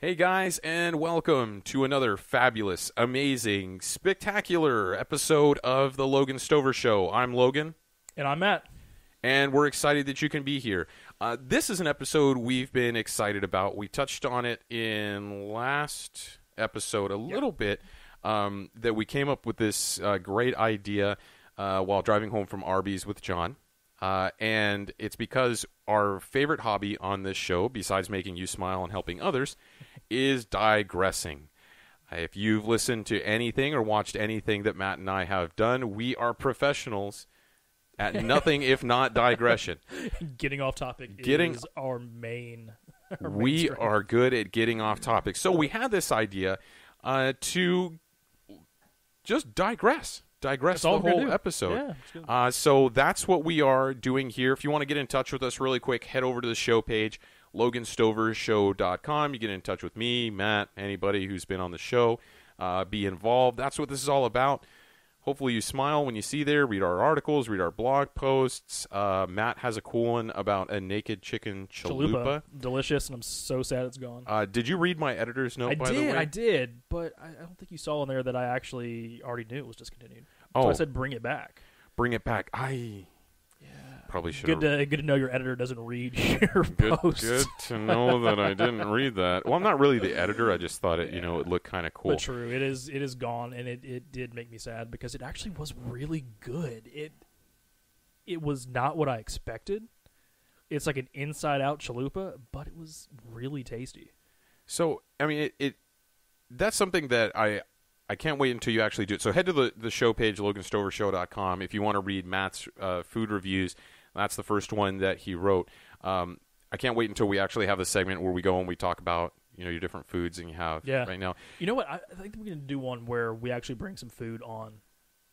Hey guys, and welcome to another fabulous, amazing, spectacular episode of the Logan Stover Show. I'm Logan. And I'm Matt. And we're excited that you can be here. This is an episode we've been excited about. We touched on it in last episode a little bit, that we came up with this great idea while driving home from Arby's with John. And it's because our favorite hobby on this show, besides making you smile and helping others, is digressing. If you've listened to anything or watched anything that Matt and I have done, we are professionals at nothing if not digression. Getting off topic is our main we strength. are good at getting off topic. So we had this idea to just digress the whole episode. Yeah, so that's what we are doing here. If you want to get in touch with us really quick, head over to the show page, loganstovershow.com. You get in touch with me, Matt, anybody who's been on the show. Be involved. That's what this is all about. Hopefully you smile when you see there. Read our articles, read our blog posts. Matt has a cool one about a naked chicken chalupa. Delicious, and I'm so sad it's gone. Did you read my editor's note, by the way? I did, but I don't think you saw in there that I actually already knew it was discontinued. Oh. So I said bring it back. Bring it back. Probably should have. Good to know your editor doesn't read your posts. Good to know that I didn't read that. Well, I'm not really the editor. I just thought it looked kind of cool. But true, it is gone, and it did make me sad because it actually was really good. It was not what I expected. It's like an inside-out chalupa, but it was really tasty. So, I mean, that's something that I can't wait until you actually do it. So head to the show page, loganstovershow.com, if you want to read Matt's food reviews. That's the first one that he wrote. I can't wait until we actually have the segment where we go and we talk about your different foods and you have right now. You know what? I think we're going to do one where we actually bring some food on.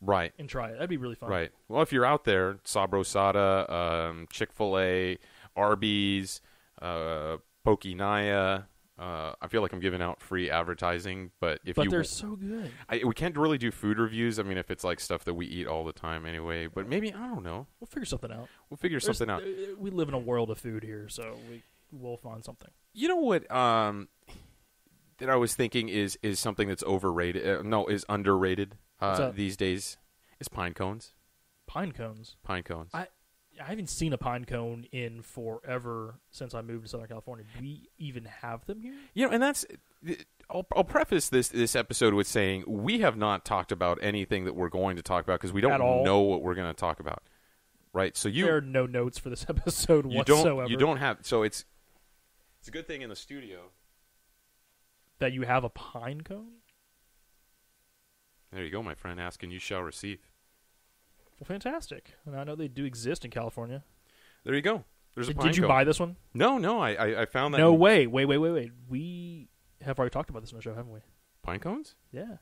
Right. And try it. That'd be really fun. Right. Well, if you're out there, Sabrosada, Chick-fil-A, Arby's, Pokinaya. I feel like I'm giving out free advertising, but they're so good. We can't really do food reviews. I mean, if it's like stuff that we eat all the time anyway. But maybe, I don't know. We'll figure something out. Out. We live in a world of food here, so we'll find something. You know what? That I was thinking is something that's overrated. Is underrated these days. Is Pinecones. Pinecones. Pinecones. I haven't seen a pine cone in forever since I moved to Southern California. Do we even have them here? And that's. I'll preface this episode with saying we have not talked about anything that we're going to talk about because we don't know what we're going to talk about. Right? So there are no notes for this episode whatsoever. You don't have. So it's a good thing in the studio that you have a pine cone. There you go, my friend. Ask and you shall receive. Well, fantastic. And I know they do exist in California. There you go. There's a pine cone. Did you buy this one? No. I found that. No way. Wait. We have already talked about this on the show, haven't we? Pine cones? Yeah.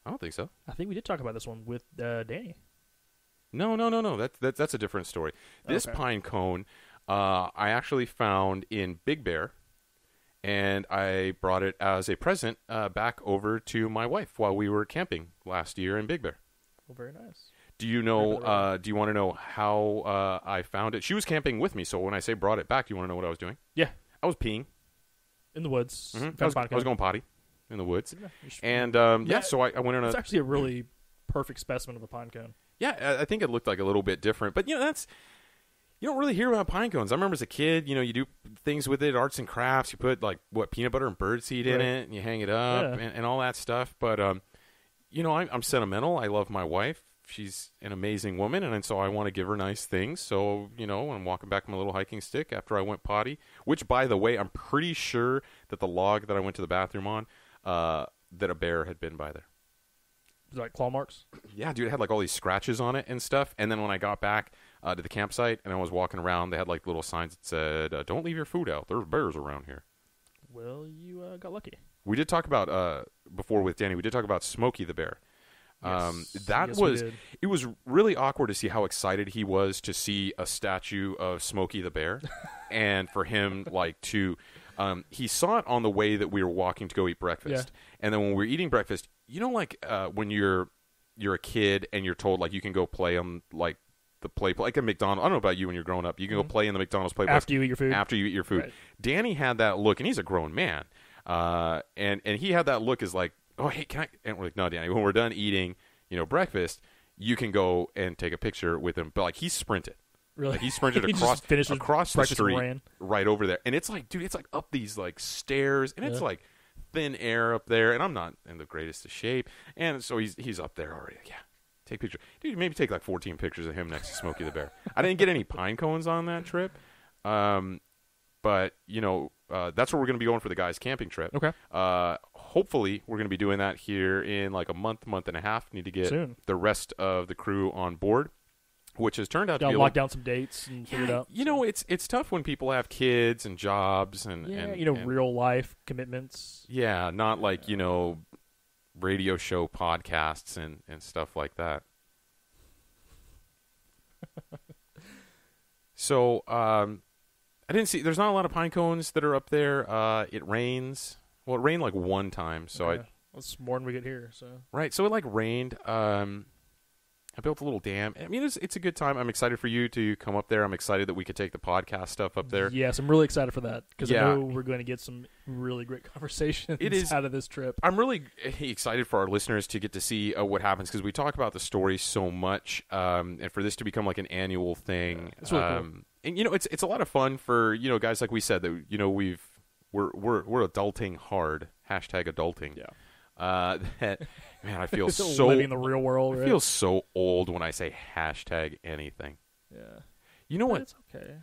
I don't think so. I think we did talk about this one with Danny. No. That's a different story. This pine cone, I actually found in Big Bear, and I brought it as a present back over to my wife while we were camping last year in Big Bear. Well, very nice. Do you know? Do you want to know how I found it? She was camping with me, so when I say brought it back, do you want to know what I was doing? Yeah, I was peeing in the woods. Mm-hmm. I was going potty in the woods, and so I went in. It's actually a really perfect specimen of a pine cone. Yeah, I think it looked like a little bit different, but that's you don't really hear about pine cones. I remember as a kid, you do things with it, arts and crafts. You put peanut butter and birdseed in it, and you hang it up and all that stuff. But I'm sentimental. I love my wife. She's an amazing woman, and so I want to give her nice things. So, when I'm walking back my little hiking stick after I went potty, which, by the way, I'm pretty sure that the log that I went to the bathroom on, that a bear had been by there. Was it like claw marks? Yeah, dude, it had all these scratches on it and stuff. And then when I got back to the campsite and I was walking around, they had little signs that said, "Don't leave your food out. There's bears around here." Well, you got lucky. We did talk about, before with Danny, we did talk about Smokey the bear. It was really awkward to see how excited he was to see a statue of Smokey the bear and for him to he saw it on the way that we were walking to go eat breakfast. And then when we were eating breakfast, when you're a kid and you're told you can go play on the play like a McDonald's. I don't know about you when you're growing up. You can go play in the McDonald's playground after you eat your food. Right. Danny had that look, and he's a grown man. And he had that look as like, oh, hey, can I? And we're like, no, Danny, when we're done eating, breakfast, you can go and take a picture with him. But like, he sprinted. Really? Like, he sprinted He across the breakfast street ran. right over there. And it's like, dude, it's like up these like stairs, and it's like thin air up there. And I'm not in the greatest of shape. And so he's up there already. Yeah. Take pictures. Dude, maybe take like 14 pictures of him next to Smokey the Bear. I didn't get any pine cones on that trip. But, that's where we're going to be going for the guys' camping trip. Okay. Hopefully, we're going to be doing that here in like a month and a half. Need to get the rest of the crew on board, which has turned out to be lock down some dates and figure it out. It's tough when people have kids and jobs and real life commitments. Yeah, not like, radio show podcasts and stuff like that. So, I didn't see. There's not a lot of pine cones that are up there. It rains. Well, it rained like one time, so it's more than we get here. So right, so it like rained. I built a little dam. I mean, it's a good time. I'm excited for you to come up there. I'm excited that we could take the podcast stuff up there. Yes, I'm really excited for that because I know we're going to get some really great conversations out of this trip. I'm really excited for our listeners to get to see what happens because we talk about the story so much, and for this to become like an annual thing. It's really cool. And it's a lot of fun for guys like we said that we're adulting hard. #adulting. Yeah. That man, I feel so living in the real world. I feel so old when I say #anything. Yeah. You know what? It's okay.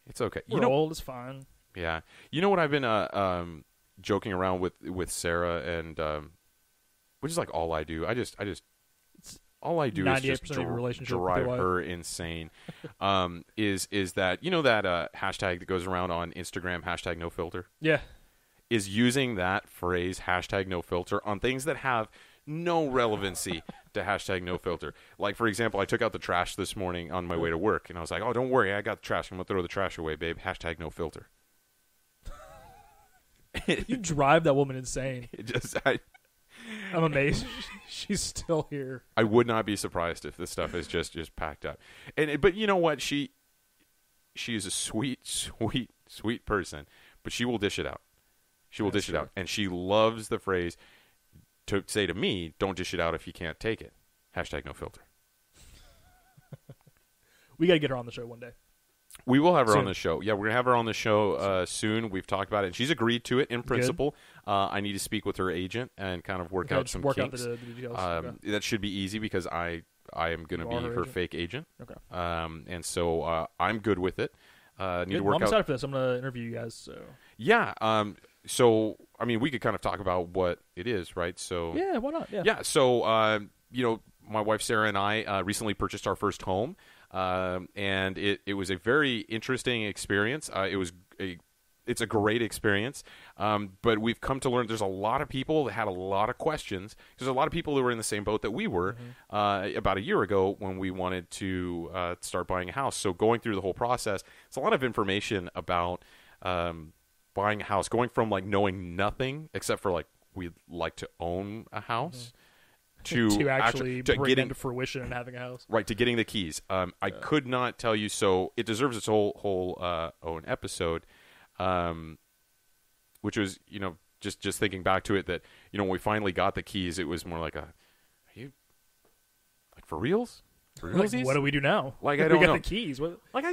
It's okay. We're old. It's fine. Yeah. You know what I've been joking around with Sarah and which is like all I do. All I do is just drive her insane. Is that that hashtag that goes around on Instagram, #nofilter? Yeah. Is using that phrase #nofilter on things that have no relevancy to #nofilter. Like, for example, I took out the trash this morning on my way to work, and I was like, oh, don't worry, I got the trash. I'm going to throw the trash away, babe. #nofilter. You drive that woman insane. I'm amazed she's still here. I would not be surprised if this stuff is just packed up. But you know what? She is a sweet, sweet, sweet person, but she will dish it out. She will dish it out. And she loves the phrase to say to me, don't dish it out if you can't take it. #nofilter. We got to get her on the show one day. We will have her on the show. Yeah, we're going to have her on the show soon. We've talked about it. And she's agreed to it in principle. I need to speak with her agent and kind of work out some kinks. Out the details. That should be easy because I am going to be her fake agent. Okay. And so I'm good with it. Need to work I'm excited for this. I'm going to interview you guys. So. Yeah. So, I mean, we could kind of talk about what it is, right? So yeah, why not? Yeah. Yeah. So, my wife Sarah and I recently purchased our first home, and it was a very interesting experience. It's a great experience, but we've come to learn there's a lot of people that had a lot of questions. There's a lot of people who were in the same boat that we were about a year ago when we wanted to start buying a house. So going through the whole process, it's a lot of information about buying a house, going from like knowing nothing except for like we'd like to own a house to actually bring it into fruition and having a house. Right, to getting the keys. I could not tell you, so it deserves its whole own episode, which was, just thinking back to it that, when we finally got the keys, it was more like are you, like, for reals? For realsies? Like, what do we do now? Like, I don't know. We got the keys. What? Like,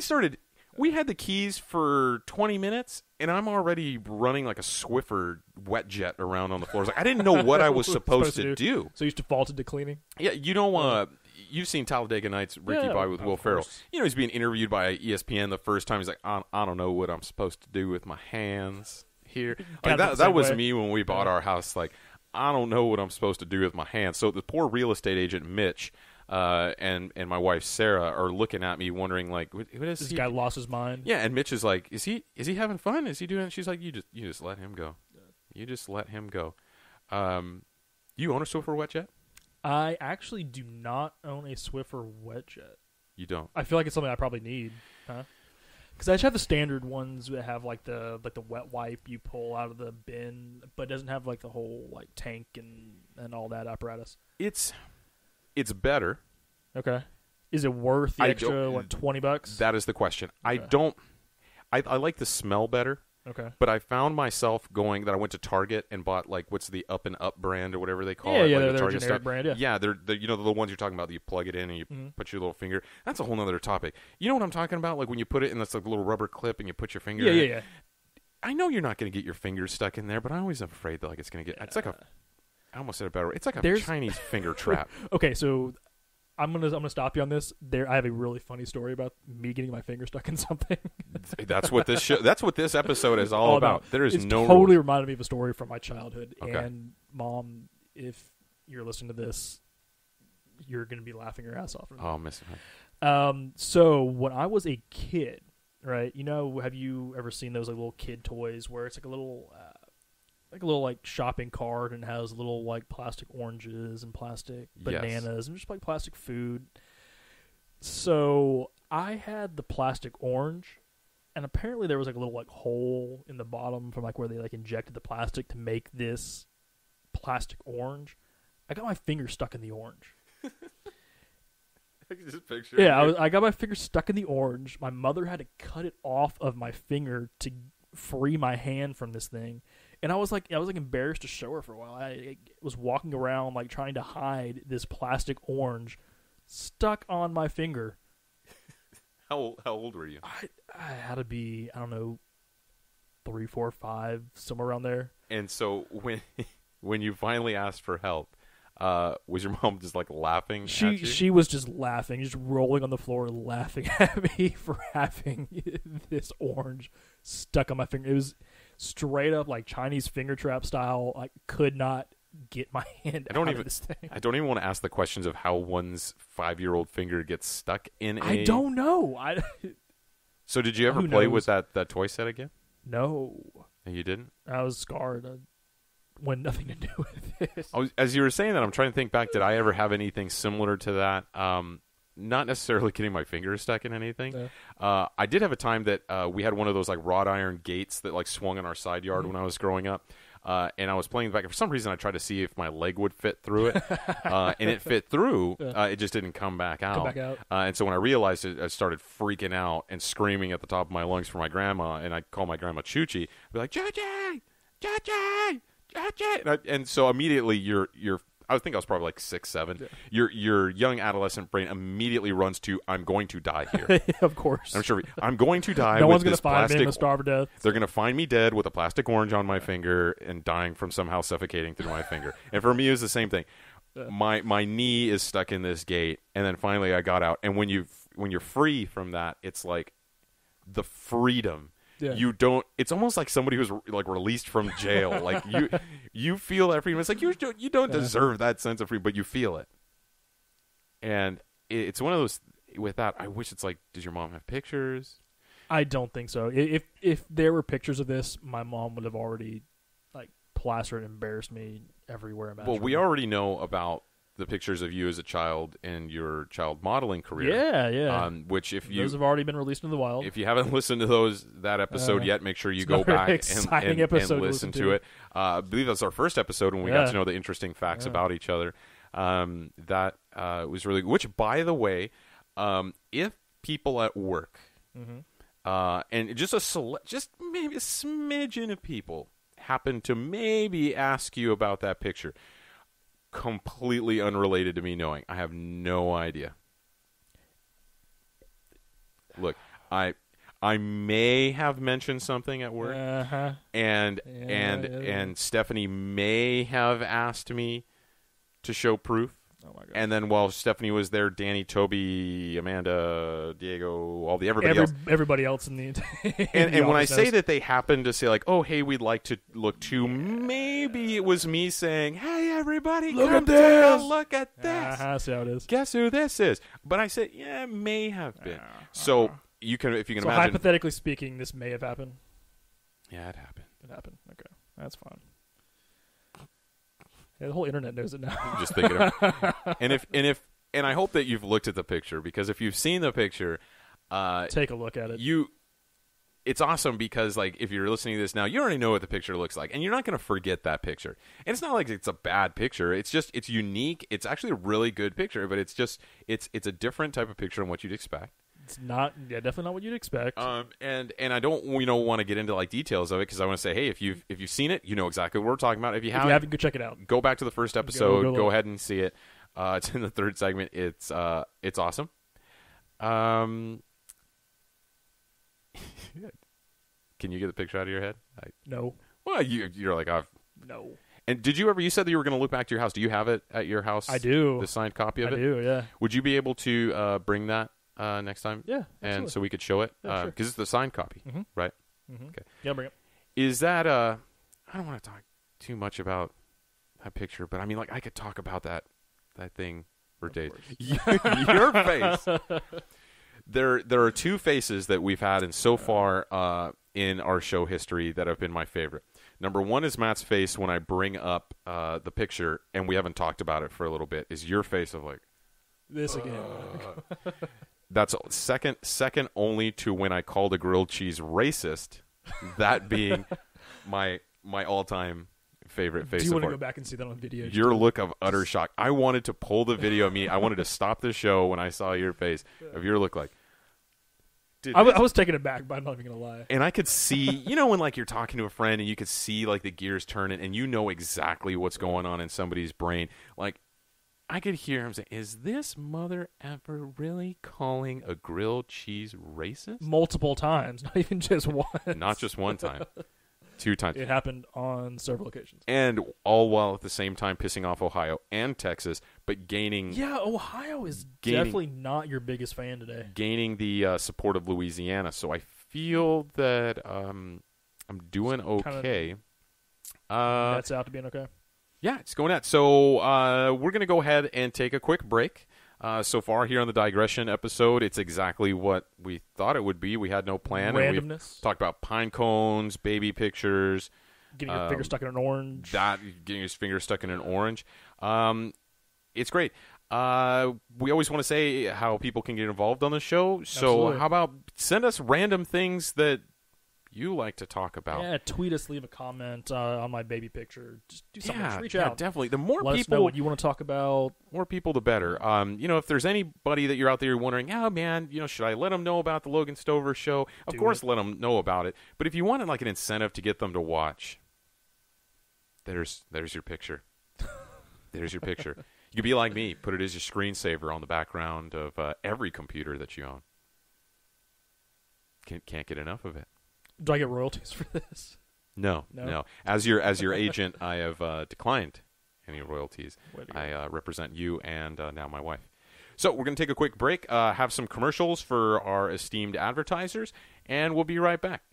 we had the keys for 20 minutes, and I'm already running like a Swiffer wet jet around on the floors. Like, I didn't know what I was supposed to do. So you defaulted to cleaning? Yeah, you've seen Talladega Nights, Ricky Bobby with Will Ferrell. He's being interviewed by ESPN the first time. He's like, I don't know what I'm supposed to do with my hands here. Like, that was me when we bought our house. Like, I don't know what I'm supposed to do with my hands. So the poor real estate agent, Mitch, and my wife Sarah are looking at me wondering, like, what is this guy lost his mind? Yeah, and Mitch is like, is he having fun? Is he doing it? She's like, you just let him go. You just let him go. You own a Swiffer Wet Jet? I actually do not own a Swiffer Wet Jet. You don't? I feel like it's something I probably need. Because I just have the standard ones that have like the wet wipe you pull out of the bin, but it doesn't have like the whole like tank and all that apparatus. It's better. Okay. Is it worth the extra $20? That is the question. Okay. I like the smell better. Okay. But I found myself that I went to Target and bought like what's the Up and Up brand or whatever they call it. Yeah, like they're Target generic brand. Yeah. Yeah, they're the little ones you're talking about that you plug it in and you put your little finger. That's a whole nother topic. You know what I'm talking about? Like when you put it in this like little rubber clip and you put your finger in. Yeah. I know you're not going to get your fingers stuck in there, but I always am afraid that like it's going to get. It's like I almost said it better. It's like a Chinese finger trap. Okay, so I'm gonna stop you on this. I have a really funny story about me getting my finger stuck in something. That's what this episode is all about. No, there is it's no totally rules. reminded me of a story from my childhood. Okay. And Mom, if you're listening to this, you're gonna be laughing your ass off. Oh, miss it. So when I was a kid, right? Have you ever seen those like little kid toys where it's like a little like shopping cart and has little like plastic oranges and plastic bananas and just like plastic food. So I had the plastic orange, and apparently there was like a little like hole in the bottom from like where they like injected the plastic to make this plastic orange. I got my finger stuck in the orange. I can just picture. Yeah, I got my finger stuck in the orange. My mother had to cut it off of my finger to free my hand from this thing. And I was embarrassed to show her for a while. I was walking around like trying to hide this plastic orange stuck on my finger. How old were you? I had to be, I don't know, 3, 4, 5, somewhere around there. And so when you finally asked for help, was your mom just like laughing at you? She was just laughing, just rolling on the floor, laughing at me for having this orange stuck on my finger. It was straight up like Chinese finger trap style. I could not get my hand out of this thing. I don't even want to ask the questions of how one's 5-year-old finger gets stuck in I don't know. So did you ever play with that toy set again? No. You didn't? I was scarred. When nothing to do with it. As you were saying that, I'm trying to think back. Did I ever have anything similar to that? Not necessarily getting my fingers stuck in anything. Yeah. I did have a time that we had one of those like wrought iron gates that like swung in our side yard when I was growing up. And I was playing back. For some reason, I tried to see if my leg would fit through it, and it fit through. It just didn't come back out. And so when I realized it, I started freaking out and screaming at the top of my lungs for my grandma. And I'd call my grandma Chuchi. I'd be like, Chuchi, Chuchi, Chuchi. And so immediately I think I was probably like 6, 7. Yeah. Your young adolescent brain immediately runs to, I'm going to die here. Of course. I'm going to die. No with one's going this to find me and starve to death. They're going to find me dead with a plastic orange on my finger and dying from somehow suffocating through my finger. And for me, it was the same thing. Yeah. My knee is stuck in this gate, and then finally I got out. And when you're free from that, it's like the freedom. Yeah. It's almost like somebody who's like released from jail. Like you feel that freedom. It's like you don't deserve that sense of freedom, but you feel it. And it's one of those, with that, I wish it's like, does your mom have pictures? I don't think so. If there were pictures of this, my mom would have already like plastered and embarrassed me everywhere imaginable. Well, we already know about the pictures of you as a child in your child modeling career. Yeah. Which those have already been released into the wild. If you haven't listened to that episode yet, make sure you go back and listen to it. I believe that's our first episode when we got to know the interesting facts about each other. That was really, which by the way, if people at work, and just maybe a smidgen of people happen to maybe ask you about that picture, completely unrelated to me knowing. I have no idea. Look, I may have mentioned something at work, and Stephanie may have asked me to show proof. Oh my God. And then while Stephanie was there, Danny, Toby, Amanda, Diego, everybody else in the and when I say that they happen to say like, oh hey, we'd like to look too, maybe it was me saying, hey everybody, look at this. That's how it is. Guess who this is? But I said, yeah, it may have been. So if you can imagine. Hypothetically speaking, this may have happened. Yeah, it happened. Okay, that's fine. Yeah, the whole internet knows it now. I'm just thinking of, and I hope that you've looked at the picture, because if you've seen the picture, take a look at it. It's awesome because like if you're listening to this now, you already know what the picture looks like, and you're not going to forget that picture. And it's not like it's a bad picture. It's just unique. It's actually a really good picture, but it's a different type of picture than what you'd expect. It's not, definitely not what you'd expect. And I don't want to get into like details of it because I want to say, hey, if you've seen it, you know exactly what we're talking about. If you haven't, go check it out. Go back to the first episode. Go look. ahead and see it. It's in the third segment. It's awesome. Can you get the picture out of your head? No. Well, you're like No. And did you ever? You said that you were going to look back to your house. Do you have it at your house? I do. The signed copy of it. I do. Yeah. Would you be able to bring that next time? Yeah. Absolutely. And so we could show it Yeah, because it's the signed copy, right? Mm-hmm. Okay. Yeah, bring it. Is that I don't want to talk too much about that picture, but I mean, like, I could talk about that thing for days. Your face. There are two faces that we've had in so far in our show history that have been my favorite. Number one is Matt's face when I bring up the picture, and we haven't talked about it for a little bit, is your face of like... This again. That's second only to when I called a grilled cheese racist, that being my all-time favorite face. Do you want to go back and see that on video? Your look of utter shock. I wanted to pull the video of me. I wanted to stop the show when I saw your face of your look like... I was taken aback, but I'm not even going to lie. And I could see, when like you're talking to a friend and you could see like the gears turning and you know exactly what's going on in somebody's brain. Like, I could hear him say, is this mother ever really calling a grilled cheese racist? Multiple times, not even just once. Not just one time. 2 times. It happened on several occasions. And all while at the same time pissing off Ohio and Texas, but gaining... Yeah, Ohio is definitely not your biggest fan today. Gaining the support of Louisiana. So I feel that I'm doing okay. That's out to being okay? Yeah, it's going out. So we're going to go ahead and take a quick break. So far here on the Digression episode, it's exactly what we thought it would be. We had no plan. Randomness. And we've talked about pine cones, baby pictures. Getting your finger stuck in an orange. Getting his finger stuck in an orange. It's great. We always want to say how people can get involved on the show. So Absolutely. How about send us random things that you like to talk about? Yeah, tweet us, leave a comment on my baby picture. Just do something. Just reach out. Definitely. The more Let people, us know what you want to talk about. More people, the better. If there's anybody that you're out there wondering, oh man, should I let them know about the Logan Stover show? Of course, let them know about it. But if you wanted like an incentive to get them to watch, there's your picture. There's your picture. You could be like me, put it as your screensaver on the background of every computer that you own. Can't get enough of it. Do I get royalties for this? No. As your agent, I have declined any royalties. I represent you and now my wife. So we're going to take a quick break, have some commercials for our esteemed advertisers, and we'll be right back.